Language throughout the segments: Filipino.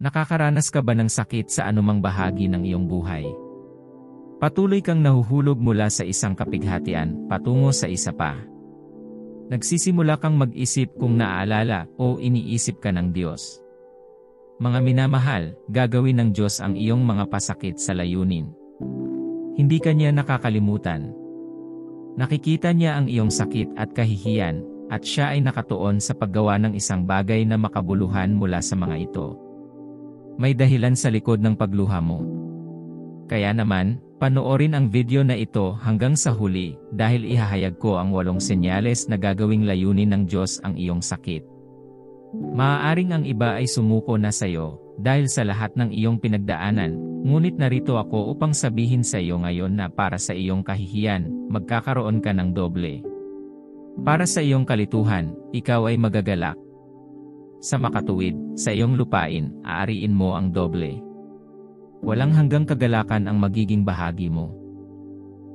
Nakakaranas ka ba ng sakit sa anumang bahagi ng iyong buhay? Patuloy kang nahuhulog mula sa isang kapighatian patungo sa isa pa. Nagsisimula kang mag-isip kung naaalala o iniisip ka ng Diyos. Mga minamahal, gagawin ng Diyos ang iyong mga pasakit sa layunin. Hindi ka niya nakakalimutan. Nakikita niya ang iyong sakit at kahihiyan, at siya ay nakatuon sa paggawa ng isang bagay na makabuluhan mula sa mga ito. May dahilan sa likod ng pagluha mo. Kaya naman, panoorin ang video na ito hanggang sa huli dahil ihahayag ko ang 8 senyales na gagawing layunin ng Diyos ang iyong sakit. Maaaring ang iba ay sumuko na sa iyo dahil sa lahat ng iyong pinagdaanan, ngunit narito ako upang sabihin sa iyo ngayon na para sa iyong kahihiyan, magkakaroon ka ng doble. Para sa iyong kalituhan, ikaw ay magagalak. Sa makatuwid, sa iyong lupain, aariin mo ang doble. Walang hanggang kagalakan ang magiging bahagi mo.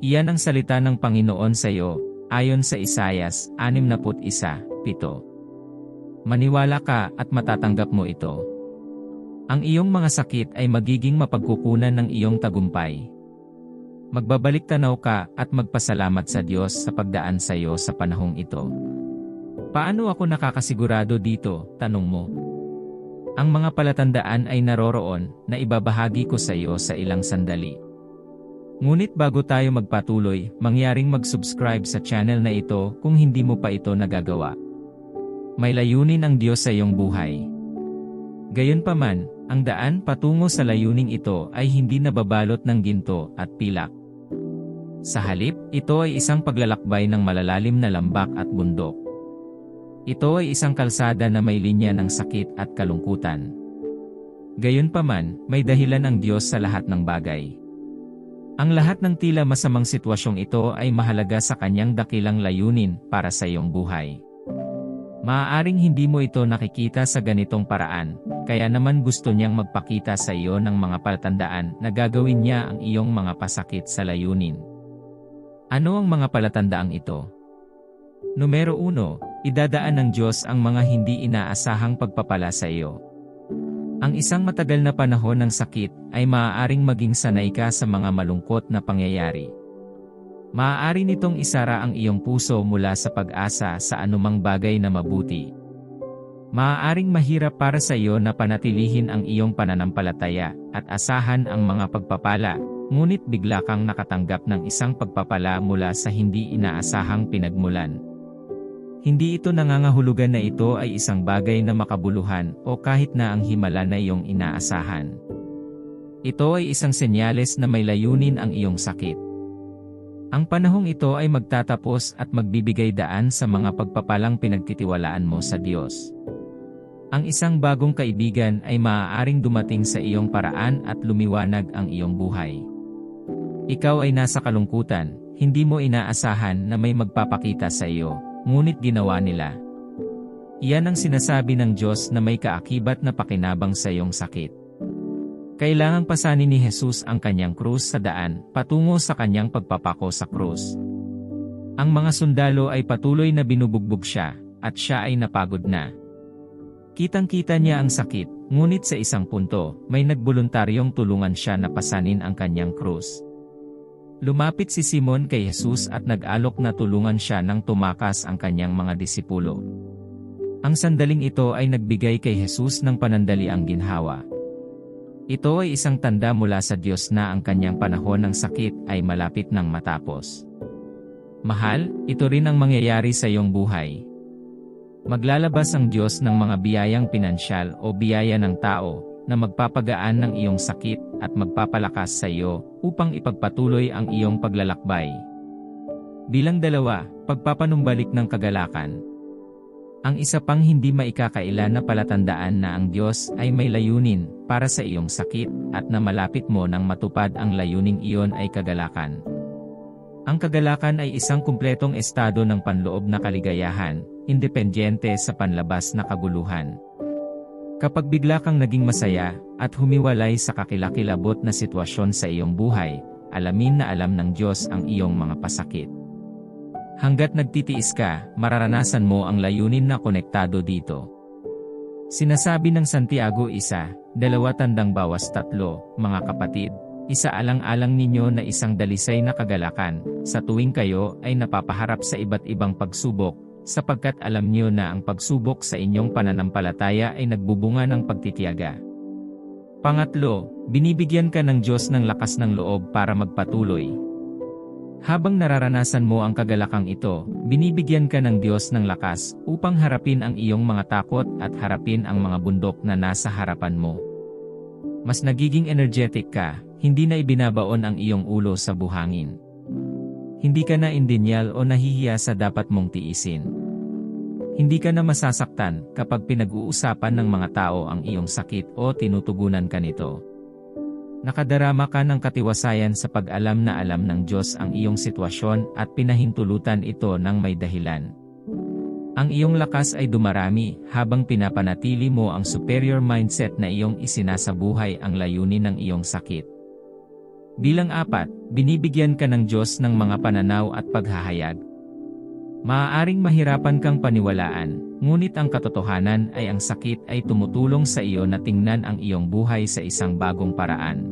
Iyan ang salita ng Panginoon sa iyo, ayon sa Isayas 61:7. Maniwala ka at matatanggap mo ito. Ang iyong mga sakit ay magiging mapagkukunan ng iyong tagumpay. Magbabalik tanaw ka at magpasalamat sa Diyos sa pagdaan sa iyo sa panahong ito. Paano ako nakakasigurado dito, tanong mo? Ang mga palatandaan ay naroroon na ibabahagi ko sa iyo sa ilang sandali. Ngunit bago tayo magpatuloy, mangyaring mag-subscribe sa channel na ito kung hindi mo pa ito nagagawa. May layunin ang Diyos sa iyong buhay. Gayunpaman, ang daan patungo sa layuning ito ay hindi nababalot ng ginto at pilak. Sa halip, ito ay isang paglalakbay ng malalalim na lambak at bundok. Ito ay isang kalsada na may linya ng sakit at kalungkutan. Gayunpaman, may dahilan ang Diyos sa lahat ng bagay. Ang lahat ng tila masamang sitwasyong ito ay mahalaga sa kanyang dakilang layunin para sa iyong buhay. Maaaring hindi mo ito nakikita sa ganitong paraan, kaya naman gusto niyang magpakita sa iyo ng mga palatandaan na gagawin niya ang iyong mga pasakit sa layunin. Ano ang mga palatandaang ito? Numero 1, idadaan ng Diyos ang mga hindi inaasahang pagpapala sa iyo. Ang isang matagal na panahon ng sakit ay maaaring maging sanay ka sa mga malungkot na pangyayari. Maaari nitong isara ang iyong puso mula sa pag-asa sa anumang bagay na mabuti. Maaaring mahirap para sa iyo na panatilihin ang iyong pananampalataya at asahan ang mga pagpapala, ngunit bigla kang nakatanggap ng isang pagpapala mula sa hindi inaasahang pinagmulan. Hindi ito nangangahulugan na ito ay isang bagay na makabuluhan o kahit na ang himala na iyong inaasahan. Ito ay isang senyales na may layunin ang iyong sakit. Ang panahong ito ay magtatapos at magbibigay daan sa mga pagpapalang pinagtitiwalaan mo sa Diyos. Ang isang bagong kaibigan ay maaaring dumating sa iyong paraan at lumiwanag ang iyong buhay. Ikaw ay nasa kalungkutan, hindi mo inaasahan na may magpapakita sa iyo, ngunit ginawa nila. Iyan ang sinasabi ng Diyos na may kaakibat na pakinabang sa iyong sakit. Kailangang pasanin ni Jesus ang kanyang krus sa daan, patungo sa kanyang pagpapako sa krus. Ang mga sundalo ay patuloy na binubugbog siya, at siya ay napagod na. Kitang-kita niya ang sakit, ngunit sa isang punto, may nagboluntaryong tulungan siya na pasanin ang kanyang krus. Lumapit si Simon kay Jesus at nag-alok na tulungan siya nang tumakas ang kanyang mga disipulo. Ang sandaling ito ay nagbigay kay Jesus ng panandaliang ginhawa. Ito ay isang tanda mula sa Diyos na ang kanyang panahon ng sakit ay malapit nang matapos. Mahal, ito rin ang mangyayari sa iyong buhay. Maglalabas ang Diyos ng mga biyayang pinansyal o biyaya ng tao na magpapagaan ng iyong sakit at magpapalakas sa iyo upang ipagpatuloy ang iyong paglalakbay. Bilang 2, pagpapanumbalik ng kagalakan. Ang isa pang hindi maikakaila na palatandaan na ang Diyos ay may layunin para sa iyong sakit at na malapit mo nang matupad ang layuning iyon ay kagalakan. Ang kagalakan ay isang kumpletong estado ng panloob na kaligayahan, independyente sa panlabas na kaguluhan. Kapag bigla kang naging masaya at humiwalay sa kakilakilabot na sitwasyon sa iyong buhay, alamin na alam ng Diyos ang iyong mga pasakit. Hanggat nagtitiis ka, mararanasan mo ang layunin na konektado dito. Sinasabi ng Santiago 1:2, mga kapatid, isaalang-alang ninyo na isang dalisay na kagalakan, sa tuwing kayo ay napapaharap sa iba't ibang pagsubok, sapagkat alam niyo na ang pagsubok sa inyong pananampalataya ay nagbubunga ng pagtitiyaga. Pangatlo, binibigyan ka ng Diyos ng lakas ng loob para magpatuloy. Habang nararanasan mo ang kagalakang ito, binibigyan ka ng Diyos ng lakas upang harapin ang iyong mga takot at harapin ang mga bundok na nasa harapan mo. Mas nagiging energetic ka, hindi na ibinabaon ang iyong ulo sa buhangin. Hindi ka na indinyal o nahihiya sa dapat mong tiisin. Hindi ka na masasaktan kapag pinag-uusapan ng mga tao ang iyong sakit o tinutugunan ka nito. Nakadarama ka ng katiwasayan sa pag-alam na alam ng Diyos ang iyong sitwasyon at pinahintulutan ito ng may dahilan. Ang iyong lakas ay dumarami habang pinapanatili mo ang superior mindset na iyong isinasabuhay ang layunin ng iyong sakit. Bilang 4, binibigyan ka ng Diyos ng mga pananaw at paghahayag. Maaaring mahirapan kang paniwalaan, ngunit ang katotohanan ay ang sakit ay tumutulong sa iyo na tingnan ang iyong buhay sa isang bagong paraan.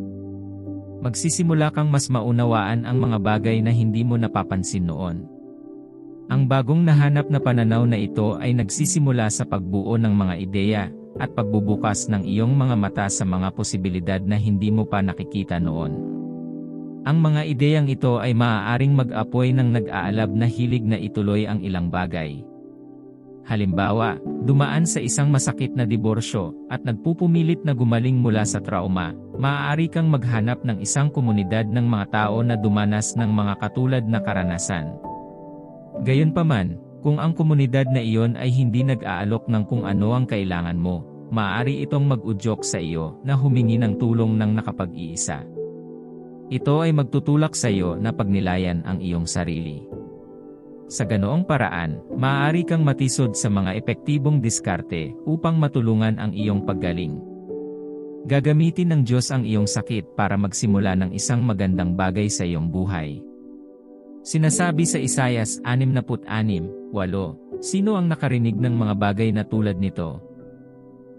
Magsisimula kang mas maunawaan ang mga bagay na hindi mo napapansin noon. Ang bagong nahanap na pananaw na ito ay nagsisimula sa pagbuo ng mga ideya at pagbubukas ng iyong mga mata sa mga posibilidad na hindi mo pa nakikita noon. Ang mga ideyang ito ay maaaring mag-apoy ng nag-aalab na hilig na ituloy ang ilang bagay. Halimbawa, dumaan sa isang masakit na diborsyo at nagpupumilit na gumaling mula sa trauma, maaari kang maghanap ng isang komunidad ng mga tao na dumanas ng mga katulad na karanasan. Gayunpaman, kung ang komunidad na iyon ay hindi nag-aalok ng kung ano ang kailangan mo, maaari itong mag-udyok sa iyo na humingi ng tulong ng nakapag-iisa. Ito ay magtutulak sa iyo na pagnilayan ang iyong sarili. Sa ganoong paraan, maaari kang matisod sa mga epektibong diskarte upang matulungan ang iyong paggaling. Gagamitin ng Diyos ang iyong sakit para magsimula ng isang magandang bagay sa iyong buhay. Sinasabi sa Isaias 66:8, sino ang nakarinig ng mga bagay na tulad nito?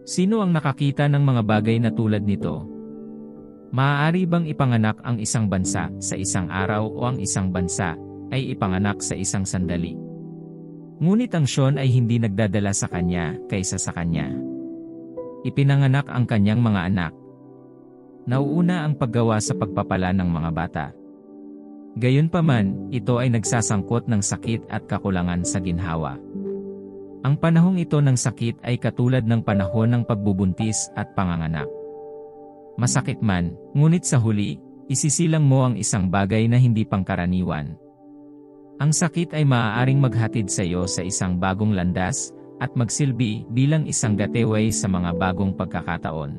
Sino ang nakakita ng mga bagay na tulad nito? Maaari bang ipanganak ang isang bansa sa isang araw o ang isang bansa ay ipanganak sa isang sandali? Ngunit ang Siyon ay hindi nagdadala sa kanya kaysa sa kanya. Ipinanganak ang kanyang mga anak. Nauuna ang paggawa sa pagpapala ng mga bata. Gayunpaman, ito ay nagsasangkot ng sakit at kakulangan sa ginhawa. Ang panahong ito ng sakit ay katulad ng panahon ng pagbubuntis at panganganak. Masakit man, ngunit sa huli, isisilang mo ang isang bagay na hindi pangkaraniwan. Ang sakit ay maaaring maghatid sa iyo sa isang bagong landas, at magsilbi bilang isang gateway sa mga bagong pagkakataon.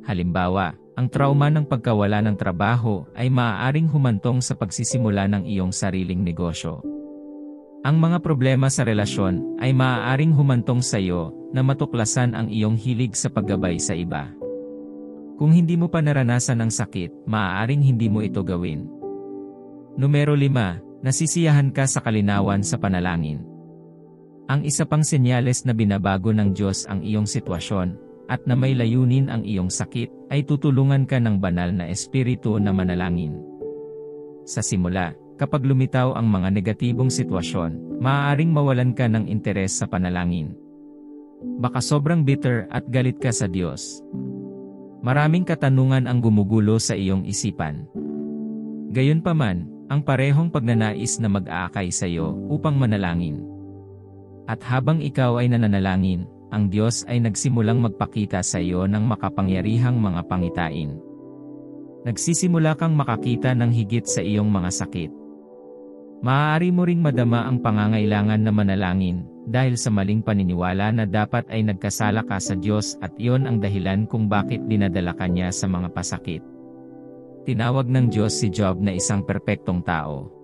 Halimbawa, ang trauma ng pagkawala ng trabaho ay maaaring humantong sa pagsisimula ng iyong sariling negosyo. Ang mga problema sa relasyon ay maaaring humantong sa iyo na matuklasan ang iyong hilig sa paggabay sa iba. Kung hindi mo pa naranasan ang sakit, maaaring hindi mo ito gawin. Numero 5, nasisiyahan ka sa kalinawan sa panalangin. Ang isa pang senyales na binabago ng Diyos ang iyong sitwasyon, at na may layunin ang iyong sakit, ay tutulungan ka ng banal na espiritu na manalangin. Sa simula, kapag lumitaw ang mga negatibong sitwasyon, maaaring mawalan ka ng interes sa panalangin. Baka sobrang bitter at galit ka sa Diyos. Maraming katanungan ang gumugulo sa iyong isipan. Gayunpaman, ang parehong pagnanais na mag-aakay sa iyo upang manalangin. At habang ikaw ay nananalangin, ang Diyos ay nagsimulang magpakita sa iyo ng makapangyarihang mga pangitain. Nagsisimula kang makakita ng higit sa iyong mga sakit. Maaari mo ring madama ang pangangailangan na manalangin, dahil sa maling paniniwala na dapat ay nagkasala ka sa Diyos at iyon ang dahilan kung bakit dinadala ka niya sa mga pasakit. Tinawag ng Diyos si Job na isang perpektong tao.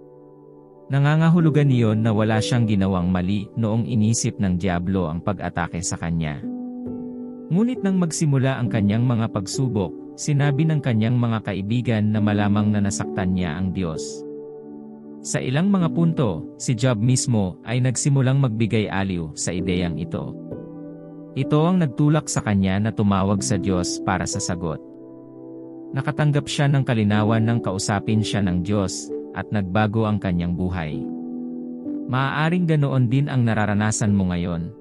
Nangangahulugan iyon na wala siyang ginawang mali noong inisip ng Diablo ang pag-atake sa kanya. Ngunit nang magsimula ang kanyang mga pagsubok, sinabi ng kanyang mga kaibigan na malamang na nasaktan niya ang Diyos. Sa ilang mga punto, si Job mismo ay nagsimulang magbigay aliw sa ideyang ito. Ito ang nagtulak sa kanya na tumawag sa Diyos para sa sagot. Nakatanggap siya ng kalinawan ng kausapin siya ng Diyos, at nagbago ang kanyang buhay. Maaaring ganoon din ang nararanasan mo ngayon.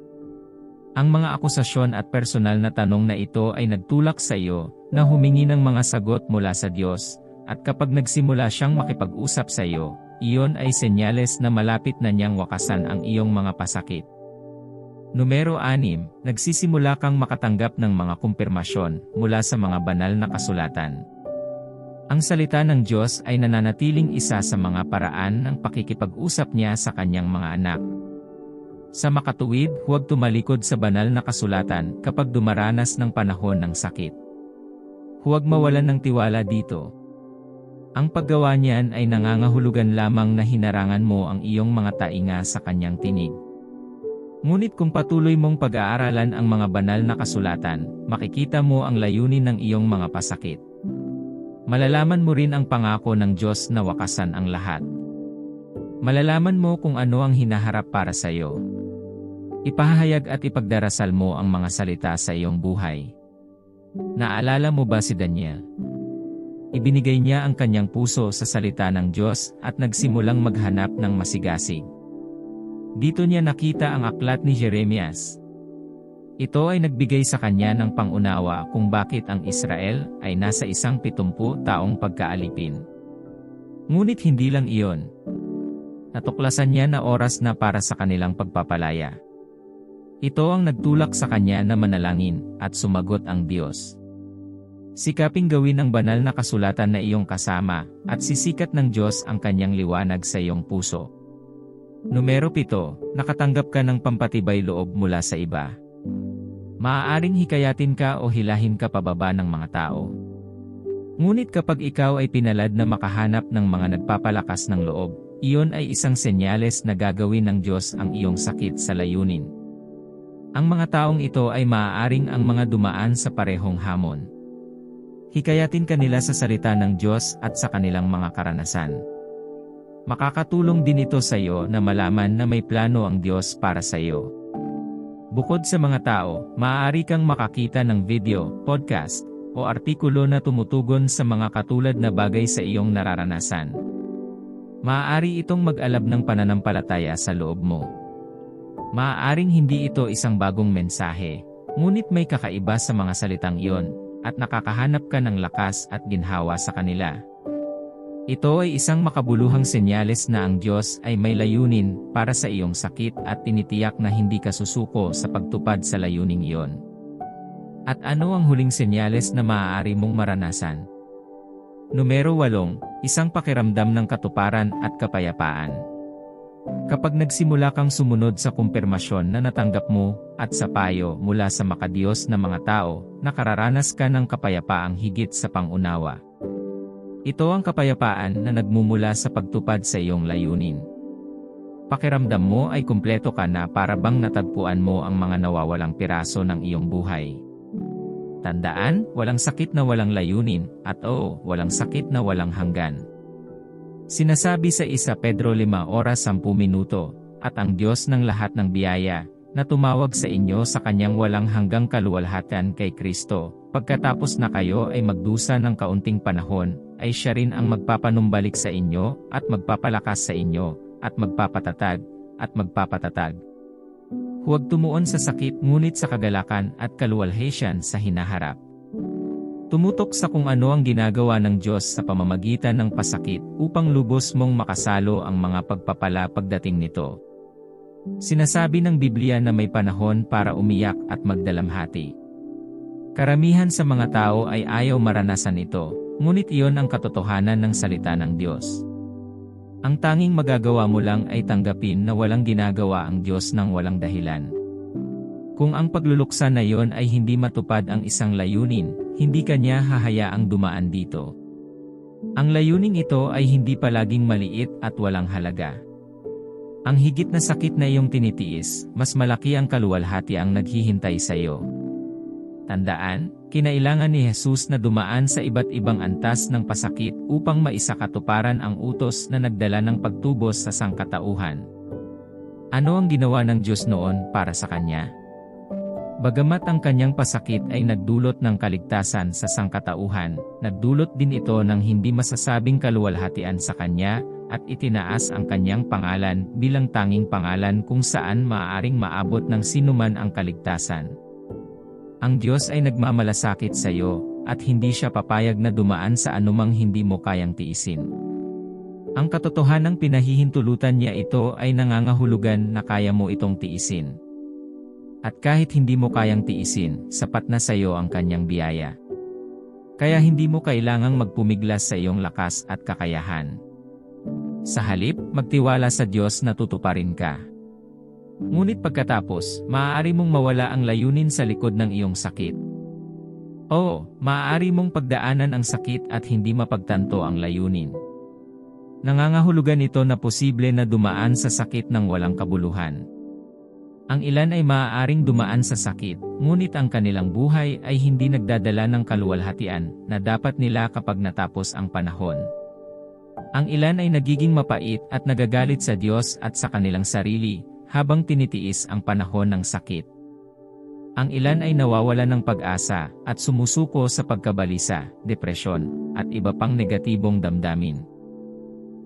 Ang mga akusasyon at personal na tanong na ito ay nagtulak sa iyo na humingi ng mga sagot mula sa Diyos, at kapag nagsimula siyang makipag-usap sa iyo, iyon ay senyales na malapit na niyang wakasan ang iyong mga pasakit. Numero 6, nagsisimula kang makatanggap ng mga kumpirmasyon mula sa mga banal na kasulatan. Ang salita ng Diyos ay nananatiling isa sa mga paraan ng pakikipag-usap niya sa kanyang mga anak. Sa makatuwid, huwag tumalikod sa banal na kasulatan kapag dumaranas ng panahon ng sakit. Huwag mawalan ng tiwala dito. Ang paggawa niyan ay nangangahulugan lamang na hinarangan mo ang iyong mga tainga sa kanyang tinig. Ngunit kung patuloy mong pag-aaralan ang mga banal na kasulatan, makikita mo ang layunin ng iyong mga pasakit. Malalaman mo rin ang pangako ng Diyos na wakasan ang lahat. Malalaman mo kung ano ang hinaharap para sa iyo. Ipahayag at ipagdarasal mo ang mga salita sa iyong buhay. Naalala mo ba si Daniel? Ibinigay niya ang kanyang puso sa salita ng Diyos at nagsimulang maghanap ng masigasig. Dito niya nakita ang aklat ni Jeremias. Ito ay nagbigay sa kanya ng pangunawa kung bakit ang Israel ay nasa 70 taong pagkaalipin. Ngunit hindi lang iyon. Natuklasan niya na oras na para sa kanilang pagpapalaya. Ito ang nagtulak sa kanya na manalangin, at sumagot ang Diyos. Sikaping gawin ang banal na kasulatan na iyong kasama, at sisikat ng Diyos ang kanyang liwanag sa iyong puso. Numero 7, nakatanggap ka ng pampatibay loob mula sa iba. Maaaring hikayatin ka o hilahin ka pababa ng mga tao. Ngunit kapag ikaw ay pinalad na makahanap ng mga nagpapalakas ng loob, iyon ay isang senyales na gagawin ng Diyos ang iyong sakit sa layunin. Ang mga taong ito ay maaaring ang mga dumaan sa parehong hamon. Hikayatin ka nila sa salita ng Diyos at sa kanilang mga karanasan. Makakatulong din ito sa iyo na malaman na may plano ang Diyos para sa iyo. Bukod sa mga tao, maaari kang makakita ng video, podcast, o artikulo na tumutugon sa mga katulad na bagay sa iyong nararanasan. Maaari itong mag-alab ng pananampalataya sa loob mo. Maaaring hindi ito isang bagong mensahe, ngunit may kakaiba sa mga salitang iyon, at nakakahanap ka ng lakas at ginhawa sa kanila. Ito ay isang makabuluhang senyales na ang Diyos ay may layunin para sa iyong sakit at tinitiyak na hindi ka susuko sa pagtupad sa layuning iyon. At ano ang huling senyales na maaari mong maranasan? Numero 8, isang pakiramdam ng katuparan at kapayapaan. Kapag nagsimula kang sumunod sa kumpirmasyon na natanggap mo at sa payo mula sa makadiyos na mga tao, nakararanas ka ng kapayapaang higit sa pangunawa. Ito ang kapayapaan na nagmumula sa pagtupad sa iyong layunin. Pakiramdam mo ay kumpleto ka na para bang natagpuan mo ang mga nawawalang piraso ng iyong buhay. Tandaan, walang sakit na walang layunin, at walang sakit na walang hanggan. Sinasabi sa 1 Pedro 5:10, at ang Diyos ng lahat ng biyaya, na tumawag sa inyo sa kanyang walang hanggang kaluwalhatian kay Kristo, pagkatapos na kayo ay magdusa ng kaunting panahon, ay siya rin ang magpapanumbalik sa inyo, at magpapalakas sa inyo, at magpapatatag, at magpapatatag. Huwag tumuon sa sakit ngunit sa kagalakan at kaluwalhatian sa hinaharap. Tumutok sa kung ano ang ginagawa ng Diyos sa pamamagitan ng pasakit upang lubos mong makasalo ang mga pagpapala pagdating nito. Sinasabi ng Biblia na may panahon para umiyak at magdalamhati. Karamihan sa mga tao ay ayaw maranasan ito, ngunit iyon ang katotohanan ng salita ng Diyos. Ang tanging magagawa mo lang ay tanggapin na walang ginagawa ang Diyos ng walang dahilan. Kung ang pagluluksa na iyon ay hindi matupad ang isang layunin, hindi kanya hahayaang dumaan dito. Ang layuning ito ay hindi palaging maliit at walang halaga. Ang higit na sakit na iyong tinitiis, mas malaki ang kaluwalhati ang naghihintay sa iyo. Tandaan, kinailangan ni Jesus na dumaan sa iba't ibang antas ng pasakit upang maisakatuparan ang utos na nagdala ng pagtubos sa sangkatauhan. Ano ang ginawa ng Diyos noon para sa Kanya? Bagamat ang kanyang pasakit ay nagdulot ng kaligtasan sa sangkatauhan, nagdulot din ito ng hindi masasabing kaluwalhatian sa kanya, at itinaas ang kanyang pangalan bilang tanging pangalan kung saan maaaring maabot ng sinuman ang kaligtasan. Ang Diyos ay nagmamalasakit sa iyo, at hindi siya papayag na dumaan sa anumang hindi mo kayang tiisin. Ang katotohanang pinahihintulutan niya ito ay nangangahulugan na kaya mo itong tiisin. At kahit hindi mo kayang tiisin, sapat na sa iyo ang kanyang biyaya. Kaya hindi mo kailangang magpumiglas sa iyong lakas at kakayahan. Sa halip, magtiwala sa Diyos na tutuparin ka. Ngunit pagkatapos, maaari mong mawala ang layunin sa likod ng iyong sakit. Oo, maaari mong pagdaanan ang sakit at hindi mapagtanto ang layunin. Nangangahulugan ito na posible na dumaan sa sakit ng walang kabuluhan. Ang ilan ay maaaring dumaan sa sakit, ngunit ang kanilang buhay ay hindi nagdadala ng kaluwalhatian na dapat nila kapag natapos ang panahon. Ang ilan ay nagiging mapait at nagagalit sa Diyos at sa kanilang sarili, habang tinitiis ang panahon ng sakit. Ang ilan ay nawawala ng pag-asa at sumusuko sa pagkabalisa, depresyon, at iba pang negatibong damdamin.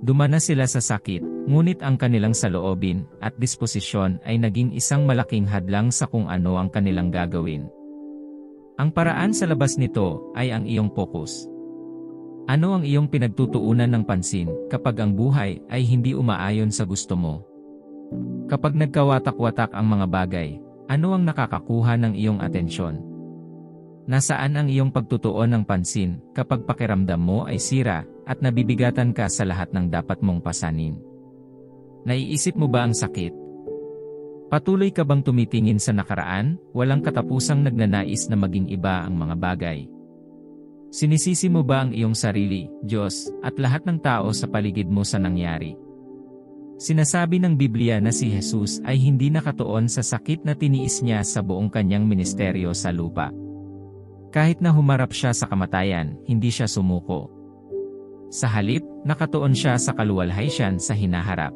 Dumana sila sa sakit, ngunit ang kanilang saloobin at disposisyon ay naging isang malaking hadlang sa kung ano ang kanilang gagawin. Ang paraan sa labas nito ay ang iyong focus. Ano ang iyong pinagtutuunan ng pansin kapag ang buhay ay hindi umaayon sa gusto mo? Kapag nagkawatak-watak ang mga bagay, ano ang nakakakuha ng iyong atensyon? Nasaan ang iyong pagtutuon ng pansin kapag pakiramdam mo ay sira at nabibigatan ka sa lahat ng dapat mong pasanin? Naiisip mo ba ang sakit? Patuloy ka bang tumitingin sa nakaraan, walang katapusang nagnanais na maging iba ang mga bagay? Sinisisi mo ba ang iyong sarili, Diyos, at lahat ng tao sa paligid mo sa nangyari? Sinasabi ng Biblia na si Jesus ay hindi nakatuon sa sakit na tiniis niya sa buong kanyang ministeryo sa lupa. Kahit na humarap siya sa kamatayan, hindi siya sumuko. Sa halip, nakatuon siya sa kaluwalhatian sa hinaharap.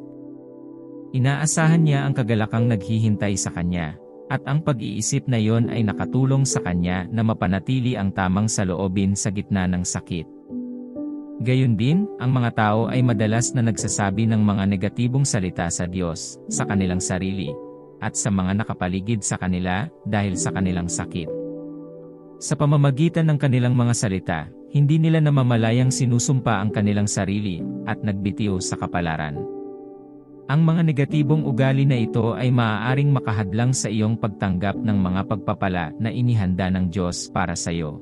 Inaasahan niya ang kagalakang naghihintay sa kanya, at ang pag-iisip na iyon ay nakatulong sa kanya na mapanatili ang tamang saloobin sa gitna ng sakit. Gayun din, ang mga tao ay madalas na nagsasabi ng mga negatibong salita sa Diyos, sa kanilang sarili, at sa mga nakapaligid sa kanila dahil sa kanilang sakit. Sa pamamagitan ng kanilang mga salita, hindi nila namamalayang sinusumpa ang kanilang sarili at nagbitiw sa kapalaran. Ang mga negatibong ugali na ito ay maaaring makahadlang sa iyong pagtanggap ng mga pagpapala na inihanda ng Diyos para sa iyo.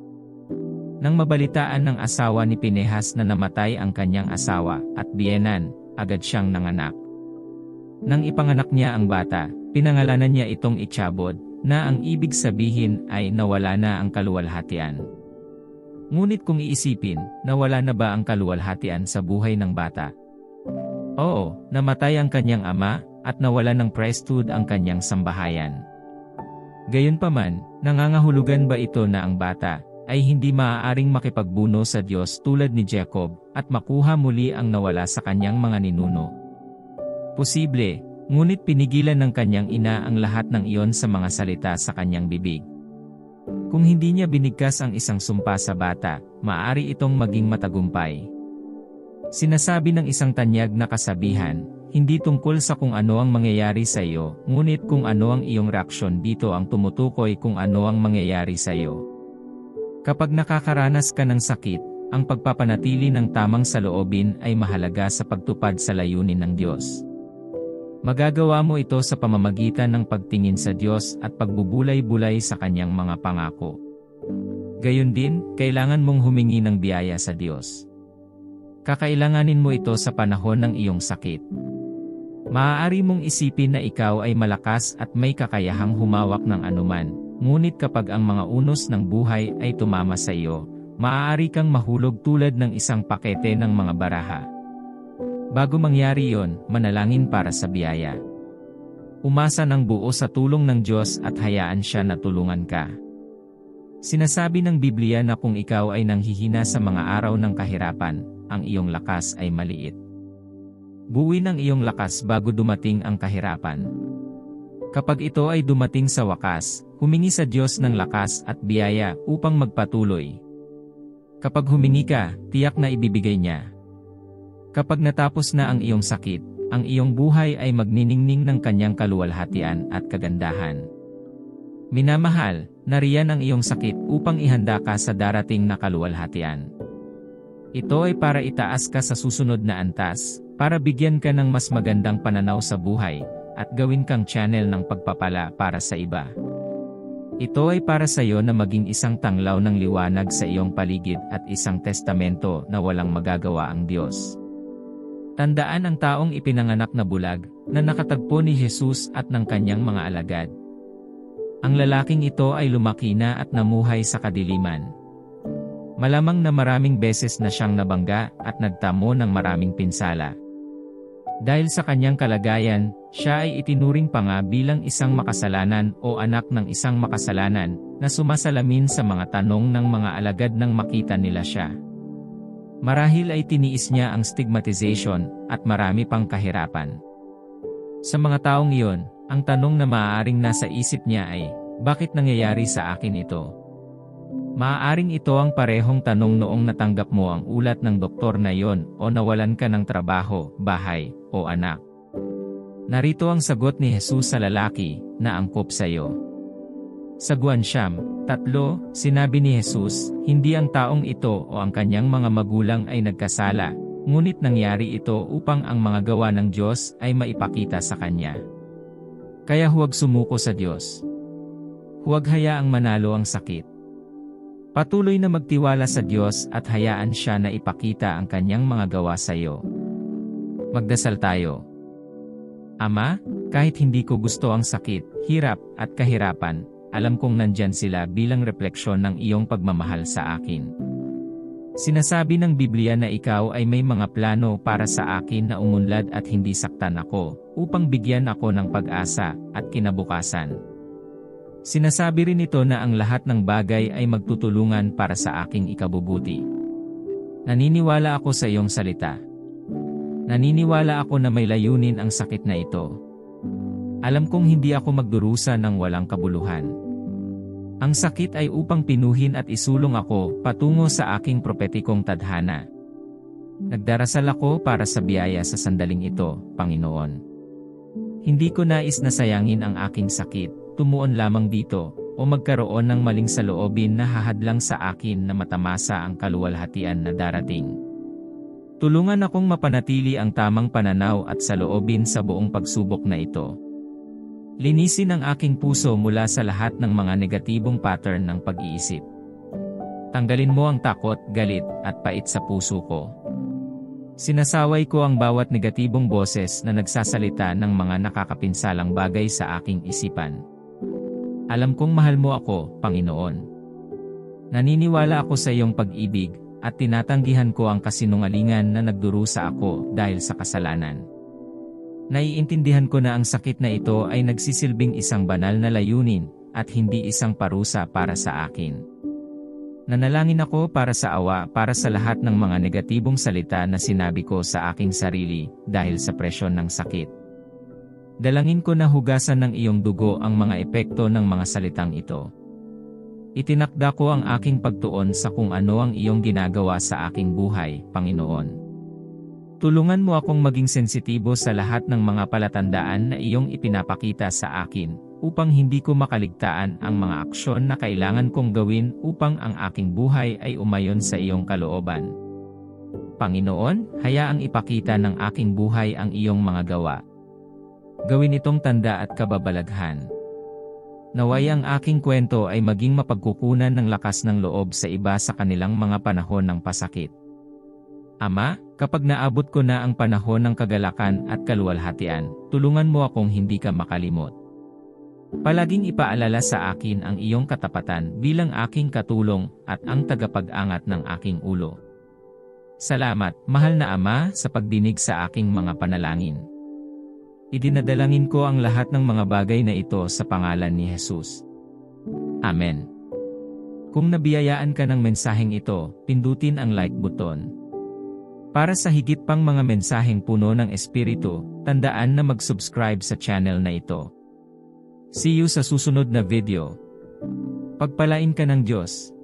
Nang mabalitaan ng asawa ni Pinehas na namatay ang kanyang asawa at biyenan, agad siyang nanganak. Nang ipanganak niya ang bata, pinangalanan niya itong Ichabod, na ang ibig sabihin ay nawala na ang kaluwalhatian. Ngunit kung iisipin, nawala na ba ang kaluwalhatian sa buhay ng bata? Oo, namatay ang kanyang ama, at nawala ng priesthood ang kanyang sambahayan. Gayunpaman, nangangahulugan ba ito na ang bata ay hindi maaaring makipagbuno sa Diyos tulad ni Jacob, at makuha muli ang nawala sa kanyang mga ninuno? Posible, ngunit pinigilan ng kanyang ina ang lahat ng iyon sa mga salita sa kanyang bibig. Kung hindi niya binigkas ang isang sumpa sa bata, maaari itong maging matagumpay. Sinasabi ng isang tanyag na kasabihan, hindi tungkol sa kung ano ang mangyayari sa iyo, ngunit kung ano ang iyong reaksyon dito ang tumutukoy kung ano ang mangyayari sa iyo. Kapag nakakaranas ka ng sakit, ang pagpapanatili ng tamang saloobin ay mahalaga sa pagtupad sa layunin ng Diyos. Magagawa mo ito sa pamamagitan ng pagtingin sa Diyos at pagbubulay-bulay sa kanyang mga pangako. Gayun din, kailangan mong humingi ng biyaya sa Diyos. Kakailanganin mo ito sa panahon ng iyong sakit. Maaari mong isipin na ikaw ay malakas at may kakayahang humawak ng anuman, ngunit kapag ang mga unos ng buhay ay tumama sa iyo, maaari kang mahulog tulad ng isang pakete ng mga baraha. Bago mangyari yon, manalangin para sa biyaya. Umasa ng buo sa tulong ng Diyos at hayaan siya na tulungan ka. Sinasabi ng Biblia na kung ikaw ay nanghihina sa mga araw ng kahirapan, ang iyong lakas ay maliit. Buuin ang iyong lakas bago dumating ang kahirapan. Kapag ito ay dumating sa wakas, humingi sa Diyos ng lakas at biyaya upang magpatuloy. Kapag humingi ka, tiyak na ibibigay niya. Kapag natapos na ang iyong sakit, ang iyong buhay ay magniningning ng kanyang kaluwalhatian at kagandahan. Minamahal, nariyan ang iyong sakit upang ihanda ka sa darating na kaluwalhatian. Ito ay para itaas ka sa susunod na antas, para bigyan ka ng mas magandang pananaw sa buhay, at gawin kang channel ng pagpapala para sa iba. Ito ay para sa iyo na maging isang tanglaw ng liwanag sa iyong paligid at isang testamento na walang magagawa ang Diyos. Tandaan ang taong ipinanganak na bulag, na nakatagpo ni Jesus at ng kanyang mga alagad. Ang lalaking ito ay lumaki na at namuhay sa kadiliman. Malamang na maraming beses na siyang nabangga at nagtamo ng maraming pinsala. Dahil sa kanyang kalagayan, siya ay itinuring pa nga bilang isang makasalanan o anak ng isang makasalanan, na sumasalamin sa mga tanong ng mga alagad nang makita nila siya. Marahil ay tiniis niya ang stigmatization at marami pang kahirapan. Sa mga taong iyon, ang tanong na maaaring nasa isip niya ay, bakit nangyayari sa akin ito? Maaaring ito ang parehong tanong noong natanggap mo ang ulat ng doktor na iyon o nawalan ka ng trabaho, bahay, o anak. Narito ang sagot ni Jesus sa lalaki na angkop sa iyo. Sa Juan 3:3, sinabi ni Jesus, hindi ang taong ito o ang kanyang mga magulang ay nagkasala, ngunit nangyari ito upang ang mga gawa ng Diyos ay maipakita sa kanya. Kaya huwag sumuko sa Diyos. Huwag hayaang manalo ang sakit. Patuloy na magtiwala sa Diyos at hayaan siya na ipakita ang kanyang mga gawa sa iyo. Magdasal tayo. Ama, kahit hindi ko gusto ang sakit, hirap, at kahirapan, alam kong nandyan sila bilang refleksyon ng iyong pagmamahal sa akin. Sinasabi ng Biblia na ikaw ay may mga plano para sa akin na umunlad at hindi saktan ako, upang bigyan ako ng pag-asa at kinabukasan. Sinasabi rin ito na ang lahat ng bagay ay magtutulungan para sa aking ikabubuti. Naniniwala ako sa iyong salita. Naniniwala ako na may layunin ang sakit na ito. Alam kong hindi ako magdurusa ng walang kabuluhan. Ang sakit ay upang pinuhin at isulong ako patungo sa aking propetikong tadhana. Nagdarasal ako para sa biyaya sa sandaling ito, Panginoon. Hindi ko nais na sayangin ang aking sakit, tumuon lamang dito, o magkaroon ng maling saloobin na hahadlang sa akin na matamasa ang kaluwalhatian na darating. Tulungan akong mapanatili ang tamang pananaw at saloobin sa buong pagsubok na ito. Linisin ang aking puso mula sa lahat ng mga negatibong pattern ng pag-iisip. Tanggalin mo ang takot, galit, at pait sa puso ko. Sinasaway ko ang bawat negatibong boses na nagsasalita ng mga nakakapinsalang bagay sa aking isipan. Alam kong mahal mo ako, Panginoon. Naniniwala ako sa iyong pag-ibig, at tinatanggihan ko ang kasinungalingan na nagdurusa ako dahil sa kasalanan. Naiintindihan ko na ang sakit na ito ay nagsisilbing isang banal na layunin, at hindi isang parusa para sa akin. Nanalangin ako para sa awa para sa lahat ng mga negatibong salita na sinabi ko sa aking sarili dahil sa presyon ng sakit. Dalangin ko na hugasan ng iyong dugo ang mga epekto ng mga salitang ito. Itinakda ko ang aking pagtuon sa kung ano ang iyong ginagawa sa aking buhay, Panginoon. Tulungan mo akong maging sensitibo sa lahat ng mga palatandaan na iyong ipinapakita sa akin, upang hindi ko makaligtaan ang mga aksyon na kailangan kong gawin upang ang aking buhay ay umayon sa iyong kalooban. Panginoon, hayaang ipakita ng aking buhay ang iyong mga gawa. Gawin itong tanda at kababalaghan. Naway ang aking kwento ay maging mapagkukunan ng lakas ng loob sa iba sa kanilang mga panahon ng pasakit. Ama, kapag naabot ko na ang panahon ng kagalakan at kaluwalhatian, tulungan mo akong hindi ka makalimot. Palaging ipaalala sa akin ang iyong katapatan bilang aking katulong at ang tagapag-angat ng aking ulo. Salamat, mahal na Ama, sa pagdinig sa aking mga panalangin. Idinadalangin ko ang lahat ng mga bagay na ito sa pangalan ni Jesus. Amen. Kung nabiyayaan ka ng mensaheng ito, pindutin ang like button. Para sa higit pang mga mensaheng puno ng Espiritu, tandaan na mag-subscribe sa channel na ito. See you sa susunod na video. Pagpalain ka ng Diyos.